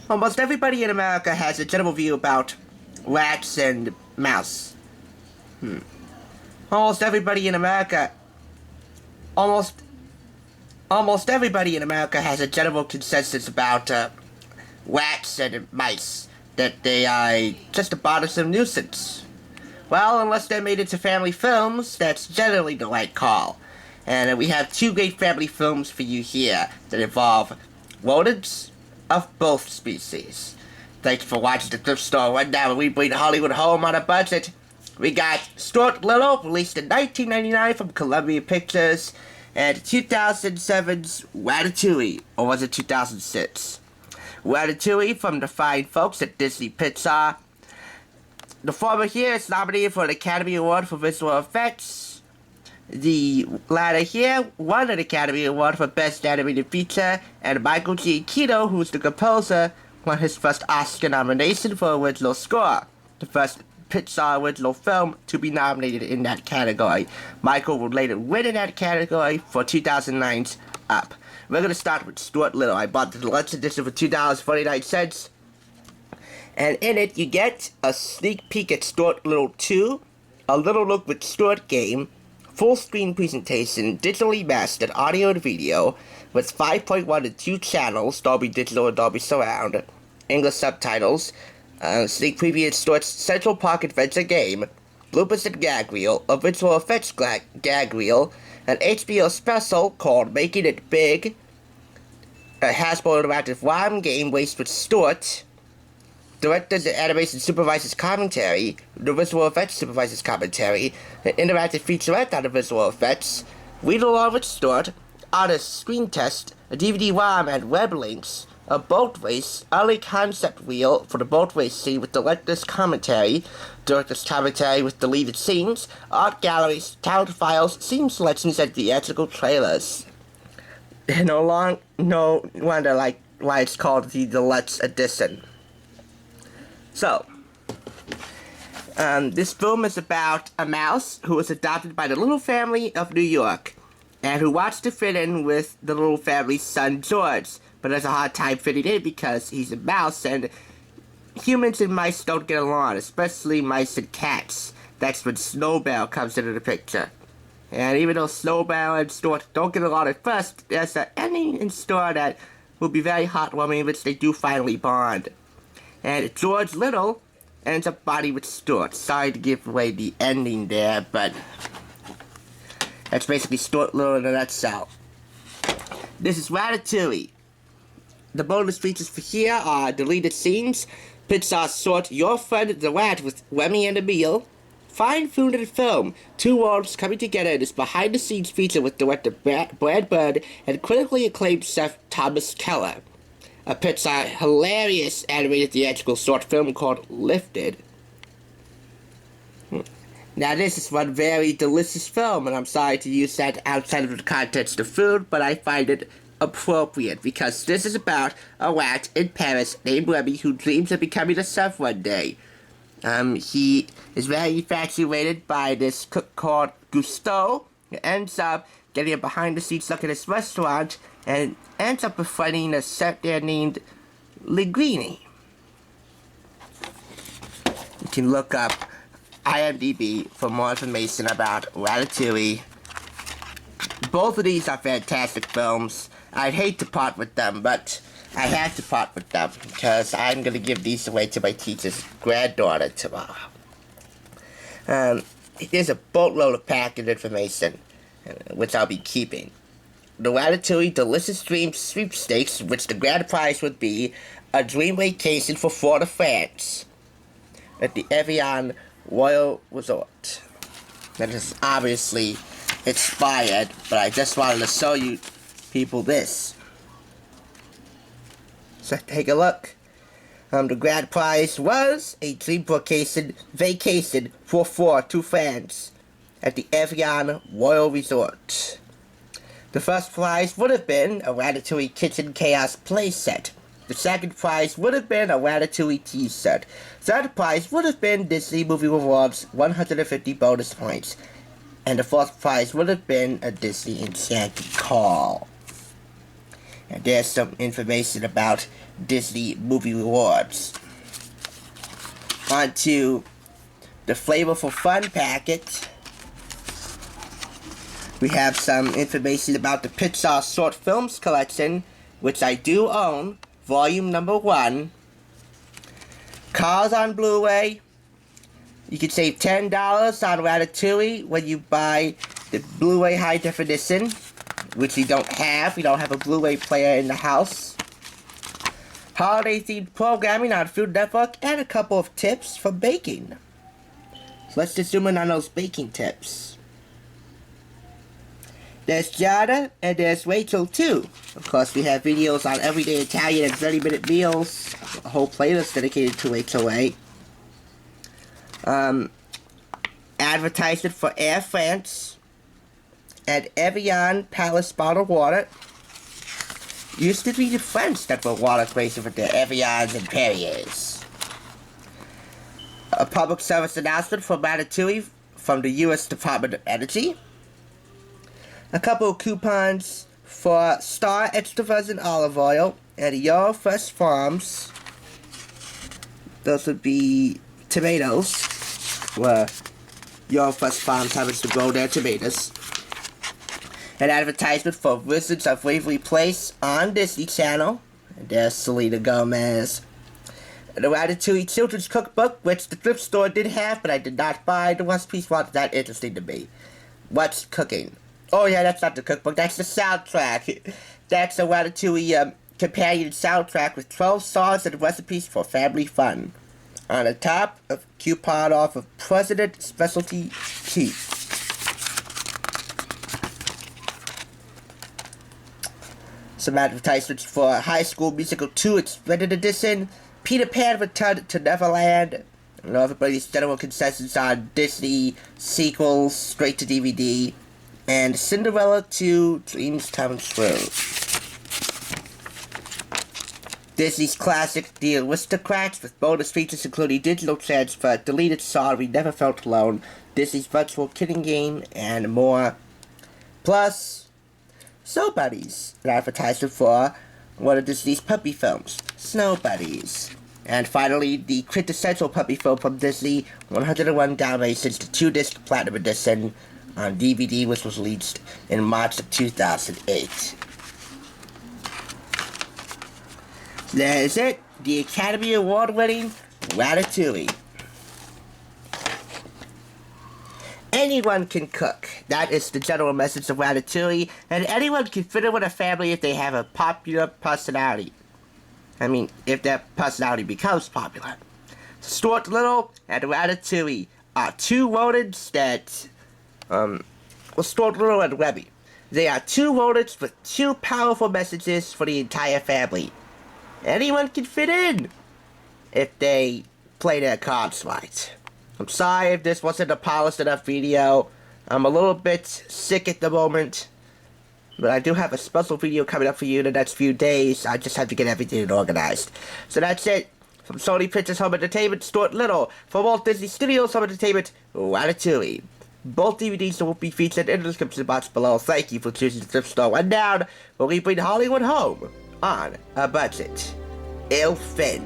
Almost everybody in America has a general view about rats and mouse. Almost everybody in America... Almost everybody in America has a general consensus about rats and mice. That they are just a bothersome nuisance. Well, unless they're made into family films, that's generally the right call. And we have two great family films for you here that involve rodents of both species. Thanks for watching the Thrift Store Rundown, where we bring Hollywood home on a budget. We got Stuart Little, released in 1999 from Columbia Pictures, and 2007's Ratatouille, or was it 2006? Ratatouille from the fine folks at Disney Pixar. The former here is nominated for an Academy Award for Visual Effects. The latter here won an Academy Award for Best Animated Feature, and Michael Giacchino, who's the composer, won his first Oscar nomination for Original Score, the first Pixar original film to be nominated in that category. Michael would later win in that category for 2009's Up. We're going to start with Stuart Little. I bought the deluxe edition for $2.49. And in it, you get a sneak peek at Stuart Little 2, a Little Look with Stuart game, full screen presentation, digitally mastered audio and video, with 5.1 and 2 channels, Dolby Digital and Dolby Surround, English subtitles, sneak preview at Stuart's Central Park Adventure game, bloopers and gag reel, a visual effects gag reel, an HBO special called Making It Big, a Hasbro interactive rhyme game Waste with Stuart, directors and animation supervisors commentary, the visual effects supervisors commentary, an interactive featurette on the visual effects, read along with Stuart, artist screen test, a DVD ROM and web links, a boat race, early concept reel for the boat race scene with director's commentary with deleted scenes, art galleries, talent files, scene selections, and theatrical trailers. No wonder why it's called the Deluxe Edition. So, this film is about a mouse who was adopted by the little family of New York, and who wants to fit in with the little family's son George, but has a hard time fitting in because he's a mouse, and humans and mice don't get along, especially mice and cats. That's when Snowbell comes into the picture. And even though Snowbell and Stuart don't get along at first, there's an ending in store that will be very heartwarming, in which they do finally bond. And George Little ends up bonding with Stuart. Sorry to give away the ending there, but that's basically Stuart Little in a nutshell. This is Ratatouille. The bonus features for here are deleted scenes, Pixar's short Your Friend the Rat with Remy and Emile, fine food and film, two worlds coming together in this behind-the-scenes feature with director Brad Bird and critically acclaimed chef Thomas Keller. A Pixar hilarious animated theatrical short film called Lifted. Now this is one very delicious film, and I'm sorry to use that outside of the context of food, but I find it appropriate because this is about a rat in Paris named Remy who dreams of becoming a chef one day. He is very infatuated by this cook called Gusteau, who ends up getting a behind-the-scenes look at his restaurant, and ends up befriending a chef there named Linguini. You can look up IMDb for more information about Ratatouille. Both of these are fantastic films. I'd hate to part with them, but I have to part with them because I'm going to give these away to my teacher's granddaughter tomorrow. There's a boatload of packaged information, which I'll be keeping. The Ratatouille Delicious Dreams Sweepstakes, which the grand prize would be a dream vacation for Florida, France, at the Evian Royal Resort. That is obviously expired, but I just wanted to show you people this. So take a look. The grand prize was a dream vacation for 4 to France at the Evian Royal Resort. The first prize would have been a Ratatouille Kitchen Chaos playset. The second prize would have been a Ratatouille tea set. Third prize would have been Disney Movie Rewards 150 bonus points. And the fourth prize would have been a Disney Enchanted Call. And there's some information about Disney Movie Rewards. On to the Flavorful Fun packet. We have some information about the Pete Charles Short Films collection, which I do own, volume number 1. Cars on Blu-ray. You can save $10 on Ratatouille when you buy the Blu-ray high definition, which we don't have. We don't have a Blu-ray player in the house. Holiday-themed programming on Food Network, and a couple of tips for baking. So let's just zoom in on those baking tips. There's Giada, and there's Rachel too. Of course, we have videos on everyday Italian and 30-minute meals. A whole playlist dedicated to Rachel A. Advertisement for Air France and Evian Palace bottled water. Used to be the French that were water crazy with their Evians and Perriers. A public service announcement for Ratatouille from the U.S. Department of Energy. A couple of coupons for Star Extra Virgin Olive Oil and Your Fresh Farms. Those would be tomatoes, where Your Fresh Farms happens to grow their tomatoes. An advertisement for Wizards of Waverly Place on Disney Channel. And there's Selena Gomez. And the Ratatouille Children's Cookbook, which the thrift store did have, but I did not buy. The recipes weren't that interesting to me. What's cooking? Oh yeah, that's not the cookbook, that's the soundtrack. That's a Ratatouille companion soundtrack with 12 songs and recipes for family fun. On the top, a coupon off of President Specialty Tea. Some advertisements for High School Musical 2 Extended Edition, Peter Pan Returned to Neverland. I know everybody's general consensus on Disney sequels straight to DVD, and Cinderella 2 Dreams Come True. Disney's classic The Aristocrats with bonus features including digital transfer, deleted song We Never Felt Alone, Disney's virtual kidding game, and more. Plus, Snow Buddies, an advertisement for one of Disney's puppy films, Snow Buddies. And finally, the quintessential puppy film from Disney, 101 Dalmatians, the 2-disc Platinum Edition on DVD, which was released in March of 2008. That is it, the Academy Award-winning Ratatouille. Anyone can cook. That is the general message of Ratatouille, and anyone can fit in with a family if they have a popular personality. I mean, if their personality becomes popular. Stuart Little and Ratatouille are two rodents that, Stuart Little and Webby. They are two rodents with two powerful messages for the entire family. Anyone can fit in if they play their cards right. I'm sorry if this wasn't a polished enough video. I'm a little bit sick at the moment, but I do have a special video coming up for you in the next few days. I just have to get everything organized. So that's it. From Sony Pictures Home Entertainment, Stuart Little. For Walt Disney Studios Home Entertainment, Ratatouille. Both DVDs will be featured in the description box below. Thank you for choosing the thrift store. And down, where we bring Hollywood home on a budget. Il Finn.